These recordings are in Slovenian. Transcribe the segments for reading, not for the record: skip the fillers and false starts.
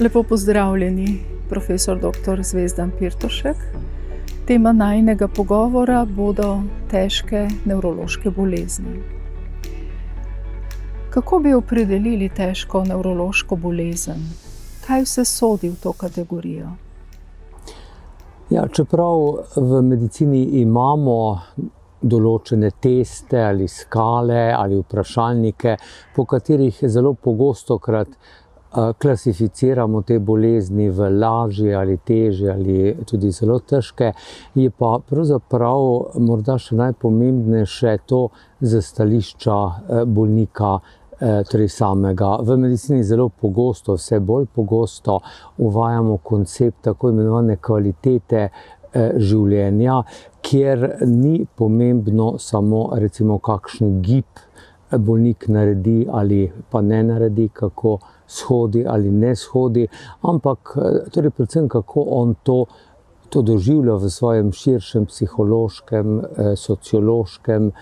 Lepo pozdravljeni, profesor dr. Zvezdan Pirtošek. Tema najinega pogovora bodo težke nevrološke bolezni. Kako bi opredelili težko nevrološko bolezen? Kaj vse sodi v to kategorijo? Ja, čeprav v medicini imamo določene teste ali skale ali vprašalnike, po katerih zelo pogostokrat klasificiramo te bolezni v lažje ali težje ali tudi zelo težke, je pa pravzaprav morda še najpomembnejše to z stališča bolnika torej samega. V medicini zelo pogosto, vse bolj pogosto uvajamo koncept tako imenovane kvalitete življenja, kjer ni pomembno samo recimo kakšen gib bolnik naredi ali pa ne naredi, kako shodi ali ne shodi, ampak torej predvsem kako on to doživlja v svojem širšem psihološkem, sociološkem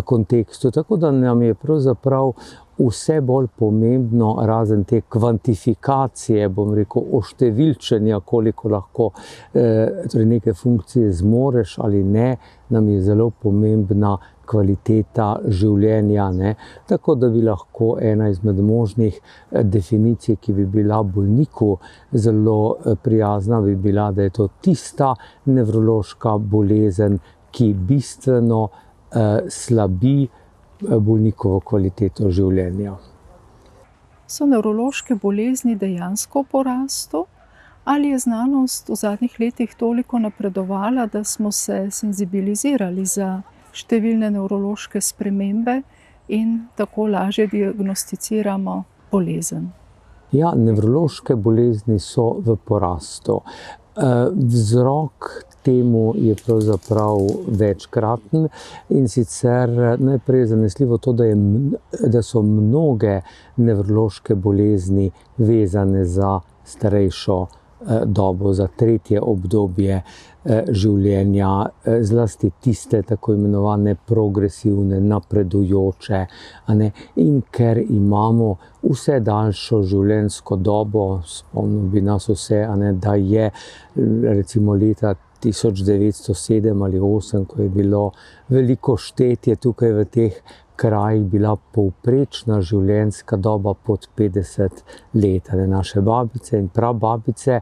kontekstu. Tako da nam je pravzaprav vse bolj pomembno, razen te kvantifikacije, bom rekel, oštevilčenja, koliko lahko torej neke funkcije zmoreš ali ne, nam je zelo pomembna kvaliteta življenja, ne? Tako da bi lahko ena izmed možnih definicij, ki bi bila bolniku zelo prijazna, bi bila, da je to tista nevrološka bolezen, ki bistveno slabi bolnikovo kvaliteto življenja. So nevrološke bolezni dejansko v porastu? Ali je znanost v zadnjih letih toliko napredovala, da smo se senzibilizirali za številne nevrološke spremembe in tako lažje diagnosticiramo bolezen? Ja, nevrološke bolezni so v porastu. Vzrok temu je pravzaprav večkraten, in sicer najprej je zanesljivo to, da so mnoge nevrološke bolezni vezane za starejšo dobo, za tretje obdobje življenja, zlasti tiste tako imenovane progresivne, napredujoče, in ker imamo vse daljšo življenjsko dobo, spomnil bi nas vse, da je recimo leta 1907 ali 1908, ko je bilo veliko štetje tukaj v teh krajih, bila povprečna življenjska doba pod 50 let. Naše babice in prababice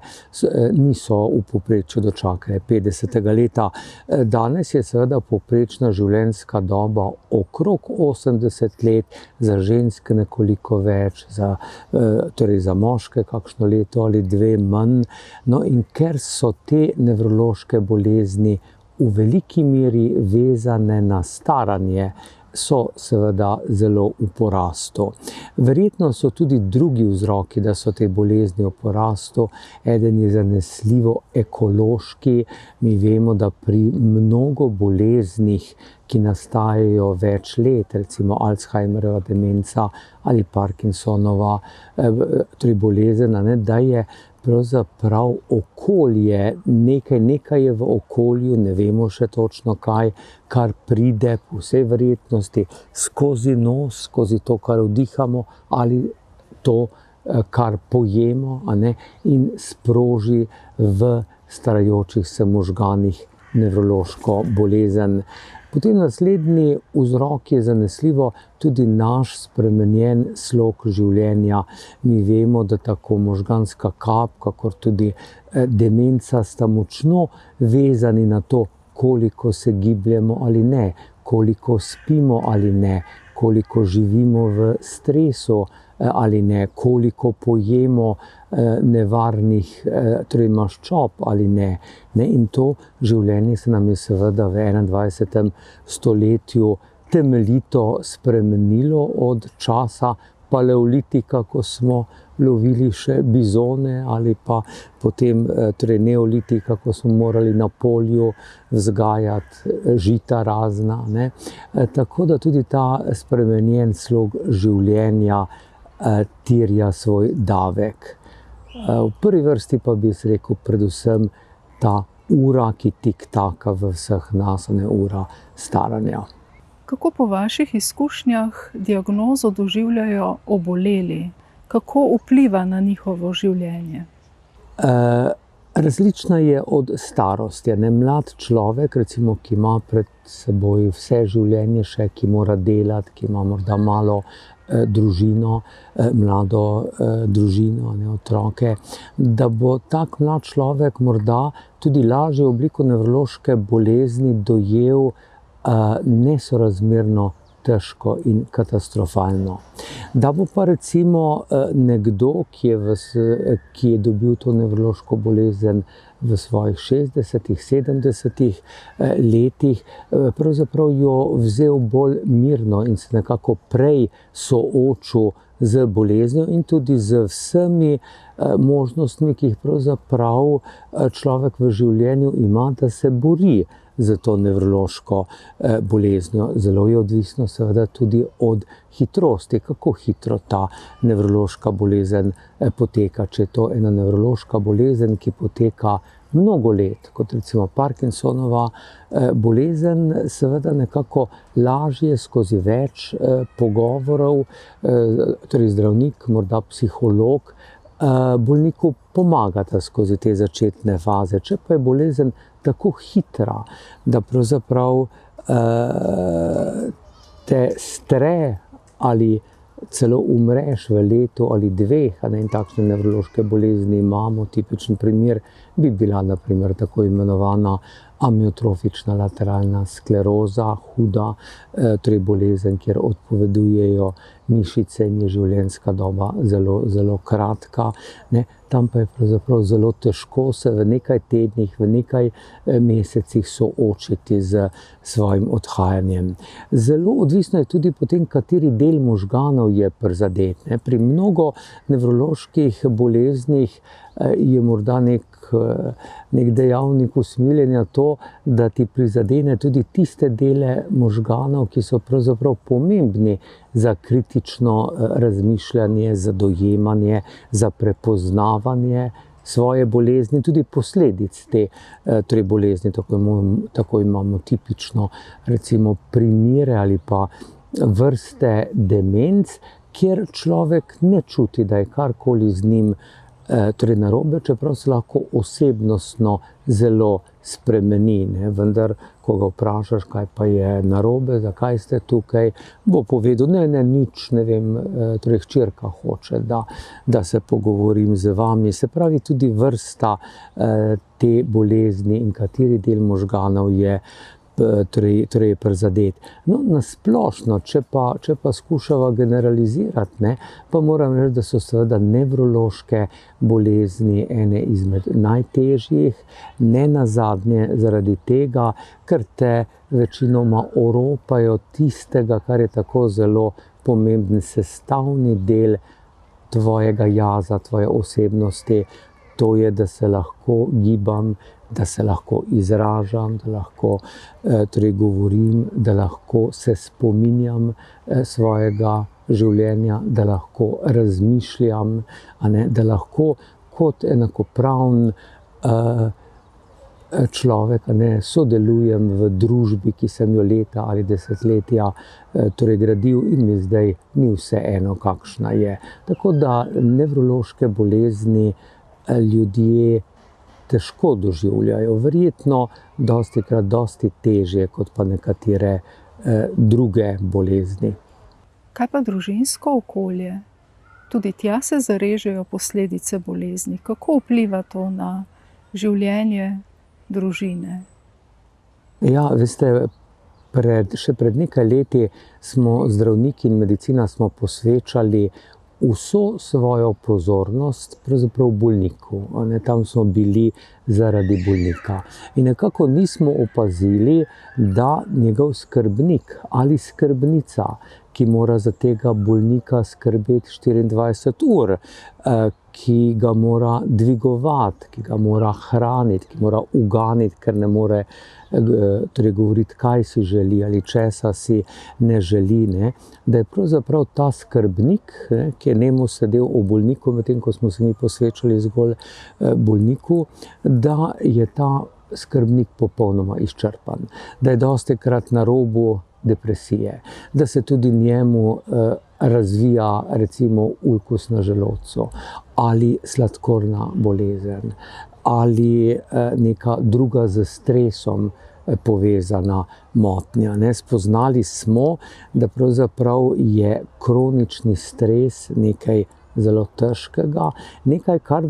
niso v povprečju dočakale 50. leta. Danes je seveda povprečna življenjska doba okrog 80 let, za ženske nekoliko več, torej za moške kakšno leto ali dve manj. No, in ker so te nevrološke bolezni v veliki meri vezane na staranje, so seveda zelo v porastu. Verjetno so tudi drugi vzroki, da so te bolezni v porastu. Eden je zanesljivo ekološki. Mi vemo, da pri mnogo boleznih, ki nastajajo več let, recimo Alzheimerjeva demenca ali Parkinsonova torej bolezen, da je pravzaprav okolje, nekaj je v okolju, ne vemo še točno kaj, kar pride po vsej verjetnosti skozi nos, skozi to, kar vdihamo, ali to, kar pojemo, in sproži v starajočih se možganih nevrološko bolezen. Potem naslednji vzrok je zanesljivo tudi naš spremenjen slog življenja. Mi vemo, da tako možganska kap, kakor tudi demenca sta močno vezani na to, koliko se gibljemo ali ne, koliko spimo ali ne, koliko živimo v stresu ali ne, koliko pojemo nevarnih torej maščob ali ne. In to življenje se nam je seveda v 21. stoletju temeljito spremenilo od časa paleolitika, ko smo lovili še bizone, ali pa potem torej neolitika, ko smo morali na polju vzgajati žita razna. Tako da tudi ta spremenjen slog življenja terja svoj davek. V prvi vrsti pa bi rekel predvsem ta ura, ki tiktaka v vseh nas, ura staranja. Kako po vaših izkušnjah diagnozo doživljajo oboleli? Kako vpliva na njihovo življenje? Različna je od starosti. Mlad človek, recimo, ki ima pred seboj vse življenje še, ki mora delati, ki ima morda malo družino, mlado družino, otroke, da bo tak mlad človek morda tudi lažje obliko nevrološke bolezni dojel nesorazmerno težko in katastrofalno. Da bo pa recimo nekdo, ki je dobil to nevrološko bolezen v svojih 60-ih, 70-ih letih, pravzaprav jo vzel bolj mirno in se nekako prej soočil z boleznijo in tudi z vsemi možnostmi, ki jih pravzaprav človek v življenju ima, da se bori z to nevrološko boleznijo. Zelo je odvisno seveda tudi od hitrosti, kako hitro ta nevrološka bolezen poteka. Če je to ena nevrološka bolezen, ki poteka mnogo let, kot recimo Parkinsonova bolezen, seveda nekako lažje skozi več pogovorov, torej zdravnik, morda psiholog, bolniku pomagata skozi te začetne faze. Če pa je bolezen tako hitra, da pravzaprav te stre ali celo umreš v letu ali dveh, in takšne nevrološke bolezni imamo. Tipičen primer bi bila na primer tako imenovana amiotrofična lateralna skleroza, huda, torej bolezen, kjer odpovedujejo mišice in je življenjska doba zelo, zelo kratka. Tam pa je pravzaprav zelo težko se v nekaj tednih, v nekaj mesecih soočiti z svojim odhajanjem. Zelo odvisno je tudi potem, kateri del možganov je prizadet. Pri mnogo nevroloških boleznih je morda nek dejavnik usmiljenja to, da ti prizadene tudi tiste dele možganov, ki so pravzaprav pomembni za kritično razmišljanje, za dojemanje, za prepoznavanje svoje bolezni, tudi posledic te bolezni. Tako imamo tipično recimo primere ali pa vrste demenc, kjer človek ne čuti, da je karkoli z njim narobe, čeprav se lahko osebnostno zelo spremeni. Vendar, ko ga vprašaš, kaj pa je narobe, zakaj ste tukaj, bo povedal, nič, ne vem, hčerka hoče, da se pogovorim z vami. Se pravi, tudi vrsta te bolezni in kateri del možganov je prizadet. Na splošno, če pa skušava generalizirati, pa moram reči, da so seveda nevrološke bolezni ene izmed najtežjih, ne nazadnje zaradi tega, ker te večinoma oropajo tistega, kar je tako zelo pomemben sestavni del tvojega jaza, tvoje osebnosti. To je, da se lahko gibam, da se lahko izražam, da lahko govorim, da lahko se spominjam svojega življenja, da lahko razmišljam, da lahko kot enakopraven človek sodelujem v družbi, ki sem jo leta ali desetletja gradil in mi zdaj ni vseeno, kakšna je. Tako da nevrološke bolezni ljudje težko doživljajo, verjetno dostikrat dosti težje kot pa nekatere druge bolezni. Kaj pa družinsko okolje? Tudi tja se zarežejo posledice bolezni. Kako vpliva to na življenje družine? Ja, veste, še pred nekaj leti smo zdravniki in medicina smo posvečali vso svojo pozornost pravzaprav bolniku. Tam smo bili zaradi bolnika. In nekako nismo opazili, da njegov skrbnik ali skrbnica, ki mora za tega bolnika skrbeti 24 ur, ki ga mora dvigovati, ki ga mora hraniti, ki mora uganiti, ker ne more govoriti, kaj si želi ali česa si ne želi. Da je pravzaprav ta skrbnik, ki je nemo sedel ob bolniku, medtem ko smo se mi posvečali zgolj bolniku, da je ta skrbnik popolnoma izčrpan, da je dostikrat na robu depresije, da se tudi njemu razvija recimo ulkus na želodcu ali sladkorna bolezen ali neka druga s stresom povezana motnja. Spoznali smo, da pravzaprav je kronični stres nekaj zelo težkega, nekaj, kar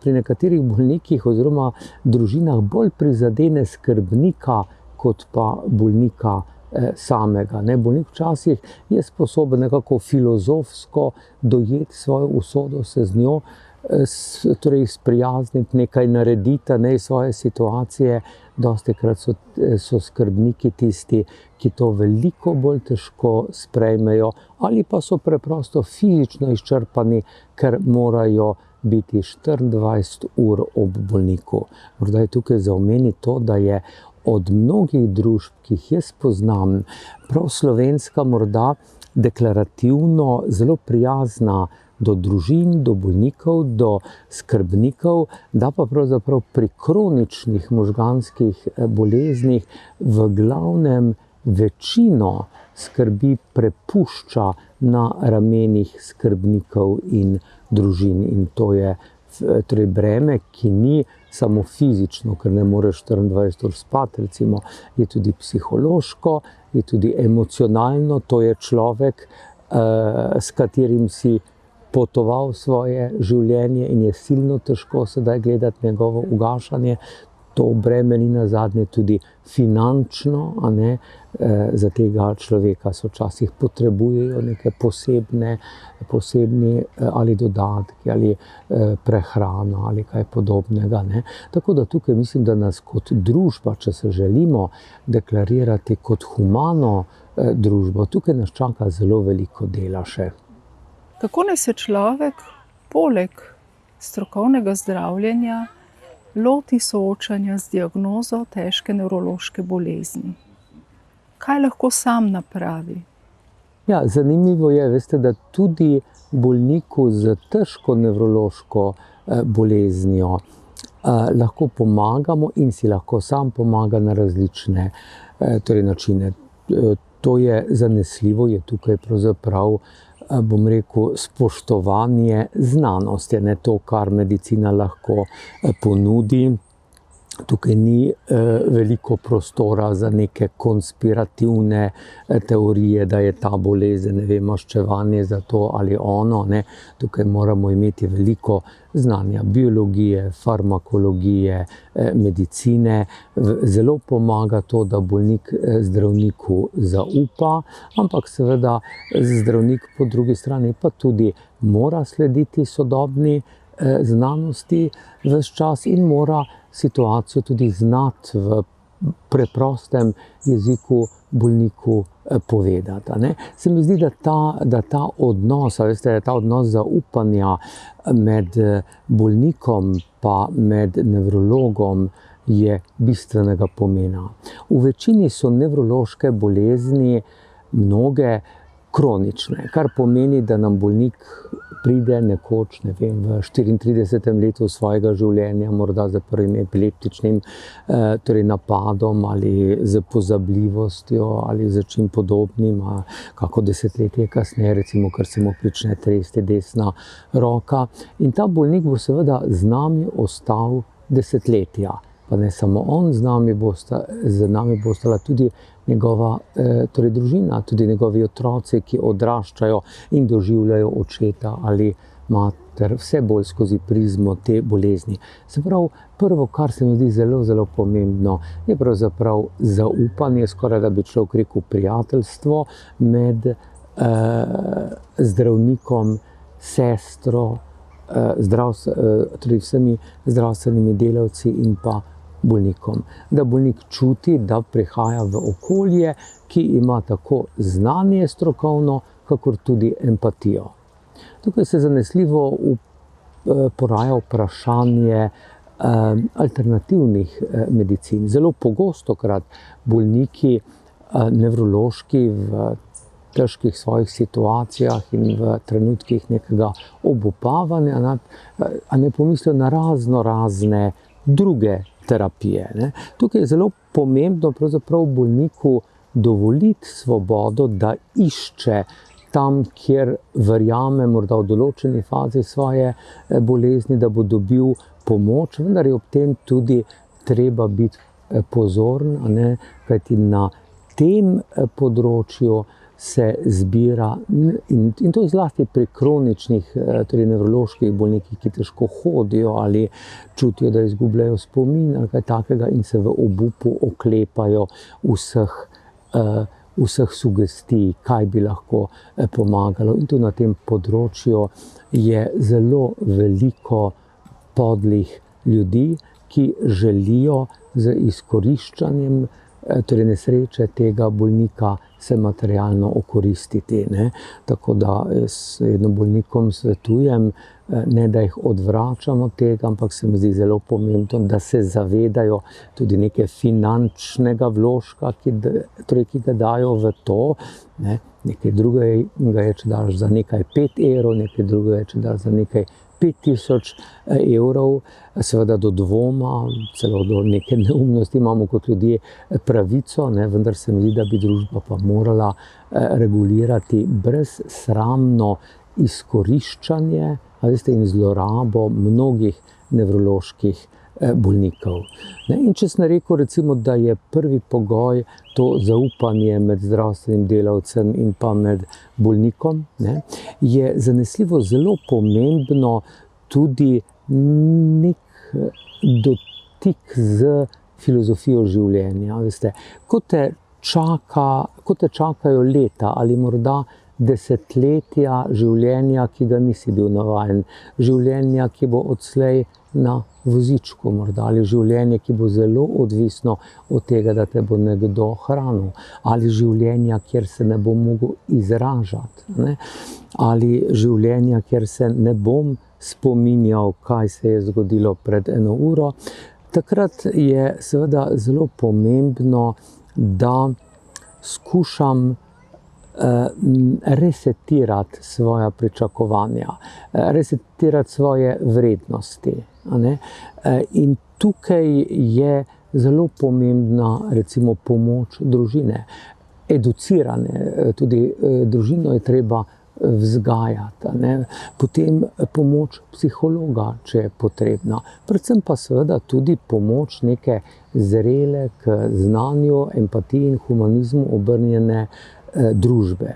pri nekaterih bolnikih oziroma družinah bolj prizadene skrbnika, kot pa bolnika samega. Bolnik včasih je sposoben nekako filozofsko dojeti svojo usodo, se z njo torej sprijazniti, nekaj narediti iz svoje situacije. Dostikrat so skrbniki tisti, ki to veliko bolj težko sprejmejo ali pa so preprosto fizično izčrpani, ker morajo biti 24 ur ob bolniku. Morda je tukaj za omeniti to, da je od mnogih družb, ki jih jaz poznam, prav slovenska morda deklarativno zelo prijazna do družin, do bolnikov, do skrbnikov, da pa pravzaprav pri kroničnih možganskih boleznih v glavnem večino skrbi prepušča na ramenih skrbnikov in družin. In to je torej breme, ki ni samo fizično, ker ne moreš 24 ur spati, recimo, je tudi psihološko, je tudi emocionalno, to je človek, s katerim si potoval svoje življenje in je silno težko sedaj gledati njegovo ugašanje. To breme ni nazadnje tudi finančno, za tega človeka so včasih potrebujejo neke posebni ali dodatki ali prehrano ali kaj podobnega. Tako da tukaj mislim, da nas kot družba, če se želimo deklarirati kot humano družbo, tukaj nas čaka zelo veliko dela še. Kako naj se človek poleg strokovnega zdravljenja loti soočanja z diagnozo težke nevrološke bolezni? Kaj lahko sam napravi? Ja, zanimivo je, veste, da tudi bolniku z težko nevrološko boleznijo lahko pomagamo in si lahko sam pomaga na različne načine. To je zanesljivo, je tukaj pravzaprav, bom rekel, spoštovanje znanosti, to, kar medicina lahko ponudi. Tukaj ni veliko prostora za neke konspirativne teorije, da je ta bolezen, maščevanje za to ali ono. Tukaj moramo imeti veliko znanja biologije, farmakologije, medicine. Zelo pomaga to, da bolnik zdravniku zaupa, ampak seveda zdravnik po drugi strani pa tudi mora slediti sodobni znanosti ves čas in mora situacijo tudi znati v preprostem jeziku bolniku povedati. Se mi zdi, da ta odnos, veste, ta odnos zaupanja med bolnikom pa med nevrologom je bistvenega pomena. V večini so nevrološke bolezni mnoge kronične, kar pomeni, da nam bolnik pride nekoč, v 34. letu svojega življenja, morda z prvim epileptičnim napadom ali z pozabljivostjo ali z čim podobnim, kako desetletje kasneje, recimo, ker se mu prične tresti desna roka. In ta bolnik bo seveda z nami ostal desetletja. Pa ne samo on, z nami bo ostala tudi njegova družina, tudi njegovi otroci, ki odraščajo in doživljajo očeta ali mater, vse bolj skozi prizmo te bolezni. Se pravi, prvo, kar se mi zdi zelo, zelo pomembno, je pravzaprav zaupanje, skoraj da bi človek rekel prijateljstvo med zdravnikom, sestro, torej vsemi zdravstvenimi delavci in pa bolnikom. Da bolnik čuti, da prihaja v okolje, ki ima tako znanje strokovno, kakor tudi empatijo. Tukaj se zanesljivo poraja vprašanje alternativnih medicin. Zelo pogostokrat bolniki nevrološki v težkih svojih situacijah in v trenutkih nekega obupavanja ne pomislijo na razne druge terapije. Tukaj je zelo pomembno pravzaprav bolniku dovoliti svobodo, da išče tam, kjer verjame morda v določeni fazi svoje bolezni, da bo dobil pomoč, vendar je ob tem tudi treba biti pozoren, a ne, kajti na tem področju se zbira, in to zlasti pri kroničnih, torej nevroloških bolnikih, ki težko hodijo ali čutijo, da izgubljajo spomin ali kaj takega in se v obupu oklepajo vseh sugestij, kaj bi lahko pomagalo. In tudi na tem področju je zelo veliko podlih ljudi, ki želijo z izkoriščanjem torej nesreče tega bolnika se materialno okoristiti, ne. Tako da jaz vedno bolnikom svetujem, ne da jih odvračam od tega, ampak se mi zdi zelo pomembno, da se zavedajo tudi neke finančnega vložka, ki ga dajo v to, ne. Nekaj drugega je, če daš za nekaj 5 evrov, nekaj drugega je, če daš za nekaj 5000 evrov, seveda do dvoma, celo do neke neumnosti imamo kot ljudje pravico, ne, vendar se mi zdi, da bi družba pa morala regulirati brezsramno izkoriščanje, a veste, in zlorabo mnogih nevroloških bolnikov. Ne, in če sem rekel, recimo, da je prvi pogoj to zaupanje med zdravstvenim delavcem in pa med bolnikom, ne, je zanesljivo zelo pomembno tudi nek dotik z filozofijo življenja. Veste, ko te čakajo leta ali morda desetletja življenja, ki ga nisi bil navajen, življenja, ki bo odslej na vozičku morda, ali življenje, ki bo zelo odvisno od tega, da te bo nekdo hranil, ali življenja, kjer se ne bom mogel izražati, ne? Ali življenja, kjer se ne bom spominjal, kaj se je zgodilo pred 1 uro. Takrat je seveda zelo pomembno, da skušam resetirati svoja pričakovanja, resetirati svoje vrednosti, a ne? In tukaj je zelo pomembna recimo pomoč družine, educirane, tudi družino je treba vzgajati, ne? Potem pomoč psihologa, če je potrebna, predvsem pa seveda tudi pomoč neke zrele k znanju, empatiji in humanizmu obrnjene družbe.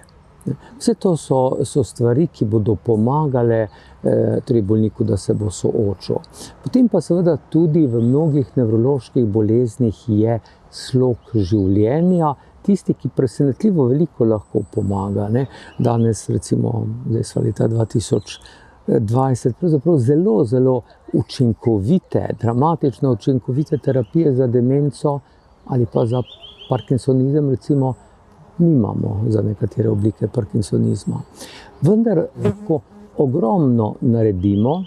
Vse to so stvari, ki bodo pomagale torej bolniku, da se bo soočil. Potem pa seveda tudi v mnogih nevroloških boleznih je slog življenja, tisti, ki presenetljivo veliko lahko pomaga, ne. Danes recimo, zdaj smo leta 2020, pravzaprav zelo, zelo učinkovite, dramatično učinkovite terapije za demenco ali pa za parkinsonizem recimo nimamo za nekatere oblike parkinsonizma. Vendar lahko ogromno naredimo,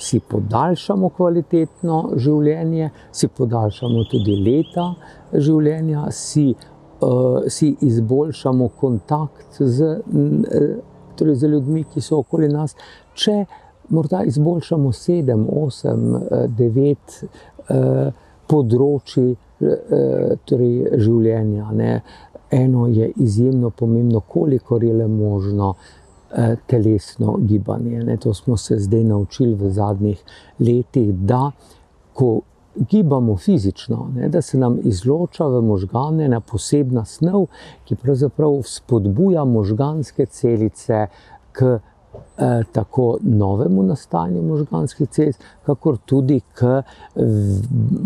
si podaljšamo kvalitetno življenje, si podaljšamo tudi leta življenja, si izboljšamo kontakt torej z ljudmi, ki so okoli nas, če morda izboljšamo 7, 8, 9 področij torej življenja, ne. Eno je izjemno pomembno, kolikor je le možno telesno gibanje, ne. To smo se zdaj naučili v zadnjih letih, da ko gibamo fizično, ne, da se nam izloča v možgane ena posebna snov, ki pravzaprav spodbuja možganske celice k tako novemu nastajanju možganskih celic, kakor tudi k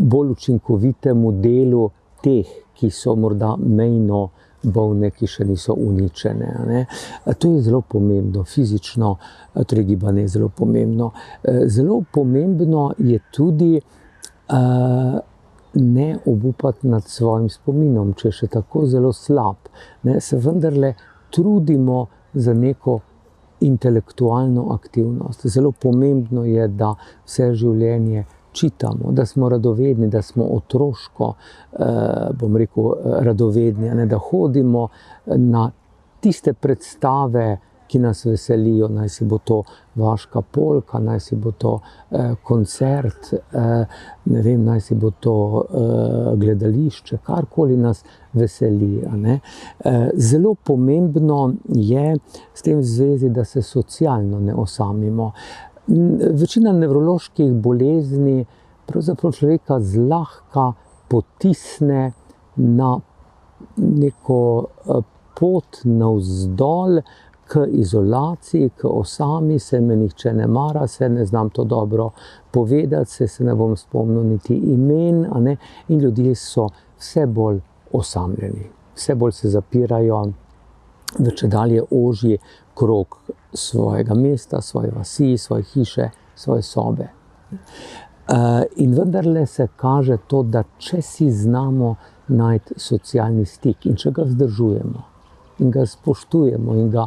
bolj učinkovitemu delu teh, ki so morda mejno bolne, ki še niso uničene, ne. To je zelo pomembno, fizično torej gibanje je zelo pomembno. Zelo pomembno je tudi ne obupati nad svojim spominom, če je še tako zelo slab, ne, se vendarle trudimo za neko intelektualno aktivnost. Zelo pomembno je, da vse življenje čitamo, da smo radovedni, da smo otroško, bom rekel, radovedni, ne, da hodimo na tiste predstave, ki nas veselijo, naj si bo to vaška polka, naj si bo to koncert, ne vem, naj si bo to gledališče, karkoli nas veseli. Zelo pomembno je s tem v zvezi, da se socialno ne osamimo. Večina nevroloških bolezni pravzaprav človeka zlahka potisne na neko pot navzdol k izolaciji, k osami, se me nihče ne mara, se ne znam to dobro povedati, se ne bom spomnil niti imen, in ljudje so vse bolj osamljeni. Vse bolj se zapirajo v čedalje ožji krog svojega mesta, svoje vasi, svoje hiše, svoje sobe. In vendarle se kaže to, da če si znamo najti socialni stik in če ga vzdržujemo in ga spoštujemo in ga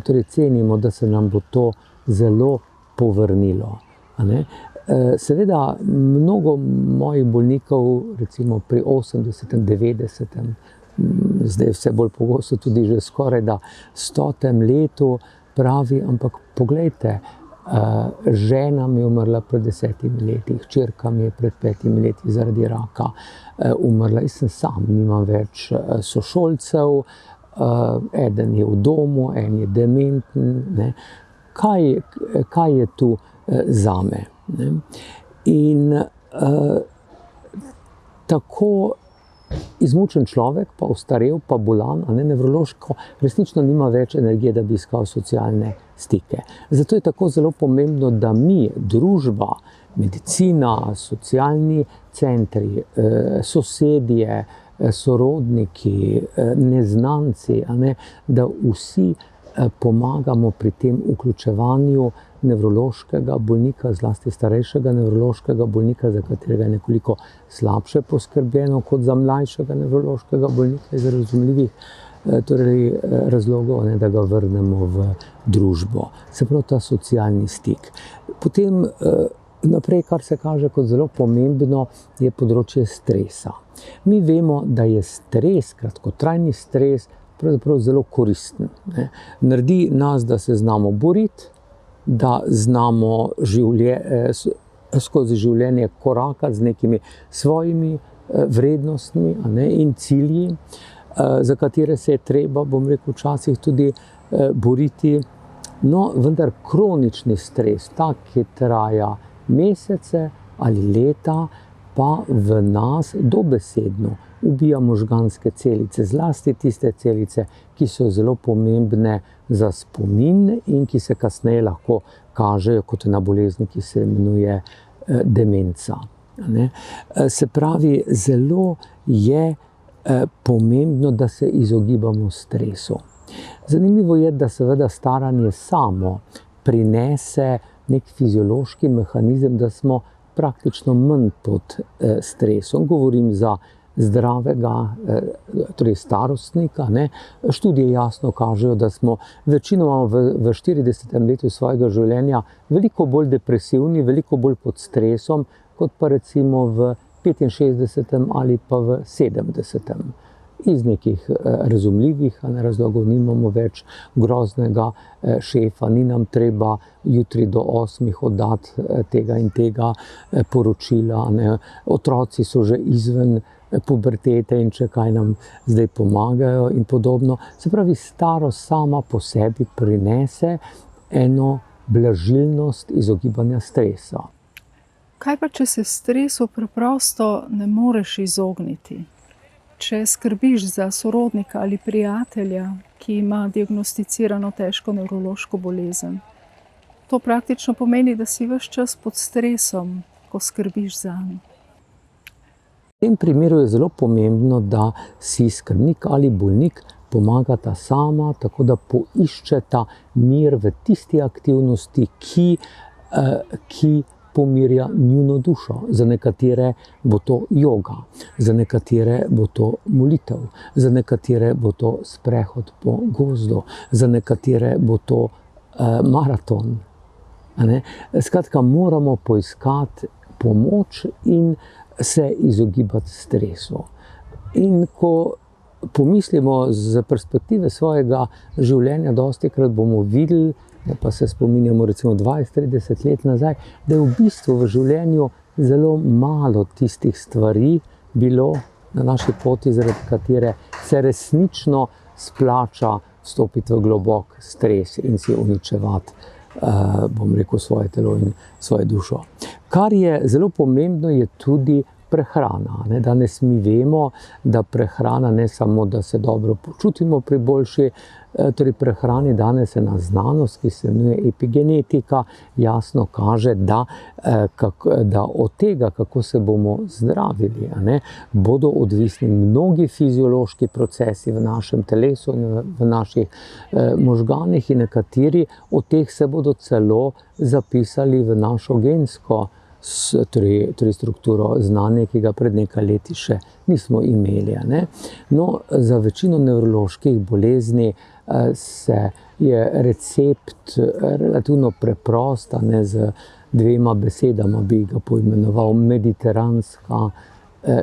torej cenimo, da se nam bo to zelo povrnilo. Seveda, mnogo mojih bolnikov, recimo pri 80., 90., zdaj vse bolj pogosto tudi že skoraj da 100. letu, pravi, ampak poglejte, žena mi je umrla pred 10 leti, hčerka mi je pred 5 leti zaradi raka umrla, jaz sem sam, nimam več sošolcev, eden je v domu, en je dementen, kaj je tu zame? In tako izmučen človek, pa ostarel, pa bolan, nevrološko, resnično nima več energije, da bi iskal socialne stike. Zato je tako zelo pomembno, da mi, družba, medicina, socialni centri, sosedje, sorodniki, neznanci, da vsi pomagamo pri tem vključevanju nevrološkega bolnika, zlasti starejšega nevrološkega bolnika, za katerega je nekoliko slabše poskrbljeno kot za mlajšega nevrološkega bolnika iz razumljivih razlogov, da ga vrnemo v družbo. Se pravi, ta socialni stik. Potem naprej, kar se kaže kot zelo pomembno, je področje stresa. Mi vemo, da je stres, kratkotrajni stres, pravzaprav zelo koristen. Naredi nas, da se znamo boriti, da znamo skozi življenje korakati z nekimi svojimi vrednostmi in cilji, za katere se je treba, bom rekel, včasih tudi boriti. No, vendar kronični stres, tak, ki traja mesece ali leta, pa v nas dobesedno ubija možganske celice, zlasti tiste celice, ki so zelo pomembne za spomin in ki se kasneje lahko kažejo kot ena bolezen, ki se imenuje demenca. Se pravi, zelo je pomembno, da se izogibamo stresu. Zanimivo je, da seveda staranje samo prinese nek fiziološki mehanizem, da smo praktično manj pod stresom. Govorim za zdravega, torej starostnika. Študije jasno kažejo, da smo večinoma v 40. letu svojega življenja veliko bolj depresivni, veliko bolj pod stresom, kot pa recimo v 65. ali pa v 70. Iz nekih razumljivih razlogov nimamo več groznega šefa, ni nam treba jutri do 8 oddati tega in tega poročila. Otroci so že izven pubertete in če kaj nam zdaj pomagajo in podobno. Se pravi, starost sama po sebi prinese eno blažilnost izogibanja stresa. Kaj pa, če se stresu preprosto ne moreš izogniti? Če skrbiš za sorodnika ali prijatelja, ki ima diagnosticirano težko nevrološko bolezen, to praktično pomeni, da si ves čas pod stresom, ko skrbiš zanj. V tem primeru je zelo pomembno, da si skrbnik ali bolnik pomagata sama, tako da poiščeta mir v tisti aktivnosti, ki pomirja njuno dušo. Za nekatere bo to joga, za nekatere bo to molitev, za nekatere bo to sprehod po gozdu, za nekatere bo to maraton. Skratka, moramo poiskati pomoč in se izogibati stresu. In ko pomislimo z perspektive svojega življenja, dostikrat bomo videli, pa se spominjamo recimo 20-30 let nazaj, da je v bistvu v življenju zelo malo tistih stvari bilo na naši poti, zaradi katere se resnično splača vstopiti v globok stres in si uničevati, bom rekel, svoje telo in svojo dušo. Kar je zelo pomembno, je tudi prehrana. Danes mi vemo, da prehrana ne samo, da se dobro počutimo pri boljši prehrani, danes ena znanost, ki se imenuje epigenetika, jasno kaže, da od tega, kako se bomo zdravili, bodo odvisni mnogi fiziološki procesi v našem telesu in v naših možganih, in nekateri od teh se bodo celo zapisali v našo gensko strukturo, znanje, ki ga pred nekaj leti še nismo imeli. No, za večino nevroloških bolezni je recept relativno preprost, z dvema besedama bi ga poimenoval mediteranska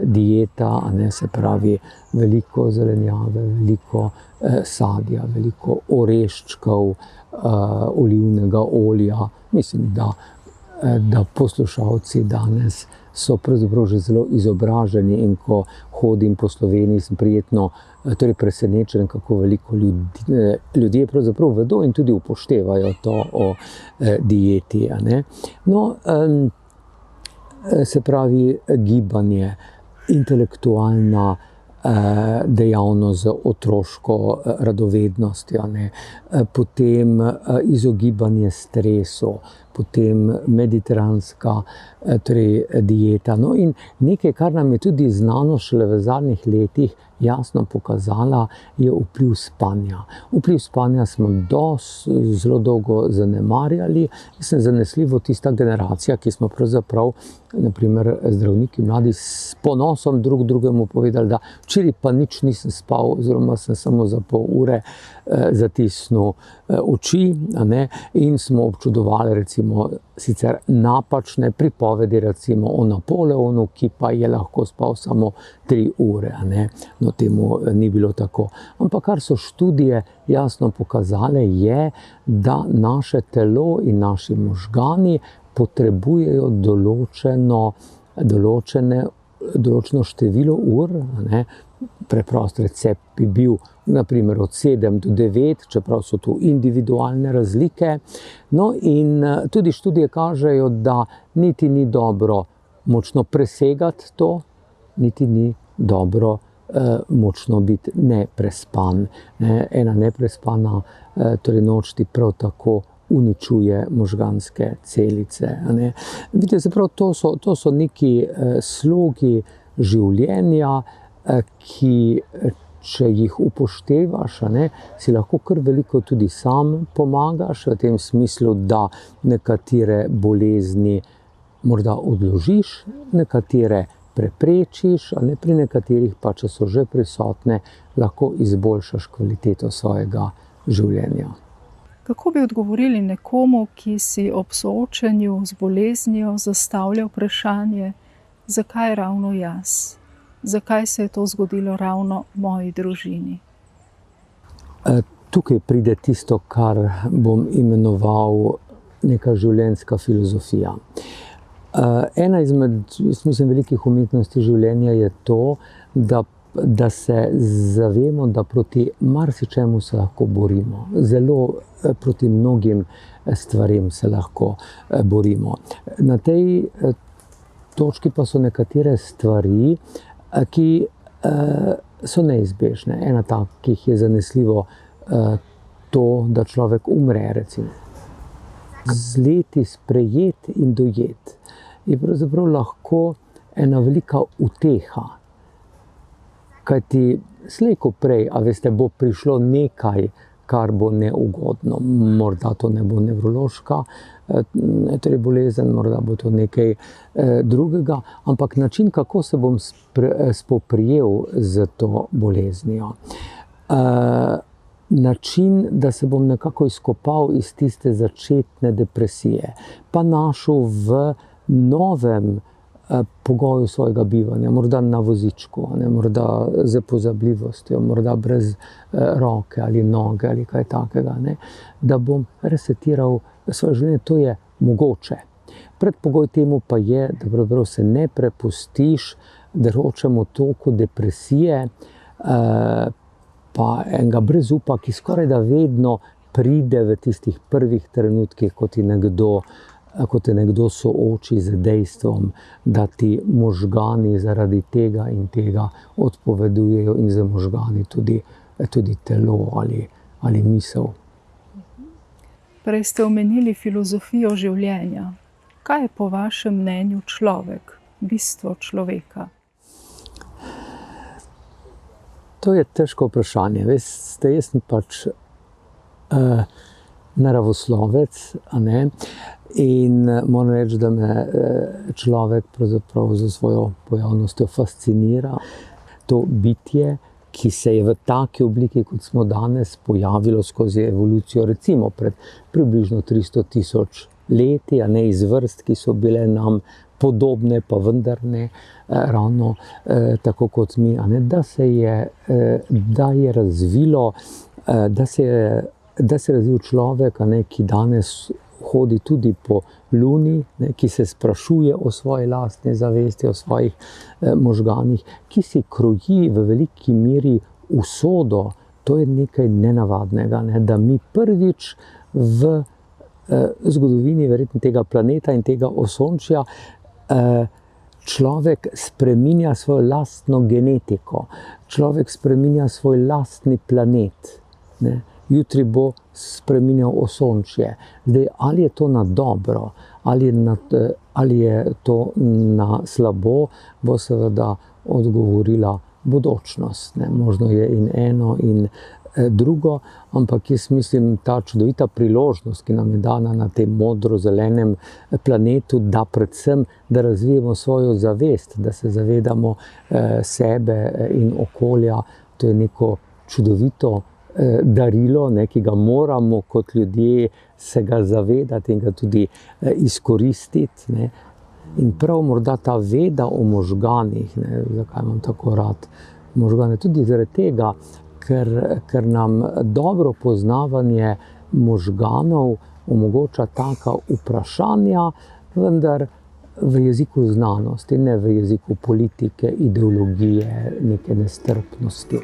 dieta, se pravi veliko zelenjave, veliko sadja, veliko oreščkov, olivnega olja. Mislim, da poslušalci danes so pravzaprav že zelo izobraženi, in ko hodim po Sloveniji, sem prijetno presenečen, kako veliko ljudje pravzaprav vedo in tudi upoštevajo to o dieti. No, se pravi gibanje, intelektualna dejavnost z otroško radovednostjo, potem izogibanje stresu, potem mediteranska dieta. No, in nekaj, kar nam je tudi znano šele v zadnjih letih jasno pokazala, je vpliv spanja. Vpliv spanja smo zelo dolgo zanemarjali. Sem zanesljivo tista generacija, ki smo pravzaprav, naprimer zdravniki mladi, s ponosom drugemu povedali, da včeraj pa nič nisem spal, oziroma sem samo za pol ure zatisnil oči, in smo občudovali recimo sicer napačne pripovedi recimo o Napoleonu, ki pa je lahko spal samo 3 ure. No, temu ni bilo tako. Ampak kar so študije jasno pokazale, je, da naše telo in naši možgani potrebujejo določeno število ur. Preprost recept bi bil naprimer od 7 do 9, čeprav so tu individualne razlike. No, in tudi študije kažejo, da niti ni dobro močno presegati to, niti ni dobro močno biti neprespan. Ena neprespana noč ti prav tako uničuje možganske celice. Vidite, se prav, to so neki slogi življenja, ki, če jih upoštevaš, si lahko kar veliko tudi sam pomagaš, v tem smislu, da nekatere bolezni morda odložiš, nekatere preprečiš, pri nekaterih pa, če so že prisotne, lahko izboljšaš kvaliteto svojega življenja. Kako bi odgovorili nekomu, ki si ob soočenju z boleznijo zastavlja vprašanje, zakaj ravno jaz? Zakaj se je to zgodilo ravno moji družini? Tukaj pride tisto, kar bom imenoval neka življenjska filozofija. Ena izmed, mislim, velikih umetnosti življenja je to, da se zavemo, da proti marsičemu se lahko borimo. Zelo proti mnogim stvarem se lahko borimo. Na tej točki pa so nekatere stvari, ki so neizbežne. Ena takih je zanesljivo to, da človek umre, recimo. Z leti sprejet in dojet je pravzaprav lahko ena velika uteha. Kajti slej ko prej, a veste, bo prišlo nekaj, kar bo neugodno. Morda to ne bo nevrološka bolezen, morda bo to nekaj drugega, ampak način, kako se bom spoprijel z to boleznijo. Način, da se bom nekako izkopal iz tiste začetne depresije, pa našel v novem pogoju svojega bivanja, morda na vozičku, morda z pozabljivostjo, morda brez roke ali noge ali kaj takega, da bom resetiral svoje življenje. To je mogoče. Predpogoj temu pa je, da pravzaprav se ne prepustiš deročemu toku depresije, pa enega brezupa, ki skoraj da vedno pride v tistih prvih trenutkih, ko te nekdo sooči z dejstvom, da ti možgani zaradi tega in tega odpovedujejo in z možgani tudi telo ali misel. Prej ste omenili filozofijo življenja. Kaj je po vašem mnenju človek, bistvo človeka? To je težko vprašanje. Veste, jaz sem pač naravoslovec, in moram reči, da me človek pravzaprav za svojo pojavnostjo fascinira. To bitje, ki se je v taki obliki, kot smo danes, pojavilo skozi evolucijo, recimo pred približno 300 000 leti, iz vrst, ki so bile nam podobne, pa vendar ne ravno tako kot mi, da je razvilo, da se je razvil človek, ki danes hodi tudi po Luni, ki se sprašuje o svoji lastni zavesti, o svojih možganih, ki si kroji v veliki meri usodo. To je nekaj nenavadnega, da mi prvič v zgodovini verjetno tega planeta in tega osončja človek spreminja svojo lastno genetiko, človek spreminja svoj lastni planet. Jutri bo spreminjal osončje. Zdaj, ali je to na dobro, ali je to na slabo, bo seveda odgovorila bodočnost. Možno je in eno in drugo, ampak jaz mislim, ta čudovita priložnost, ki nam je dana na tem modro-zelenem planetu, da predvsem, da razvijemo svojo zavest, da se zavedamo sebe in okolja, to je neko čudovito darilo, ki ga moramo kot ljudje se ga zavedati in ga tudi izkoristiti. In prav morda ta veda o možganih, zakaj imam tako rad možgane, tudi zaradi tega, ker nam dobro poznavanje možganov omogoča taka vprašanja, vendar v jeziku znanosti, ne v jeziku politike, ideologije, neke nestrpnosti.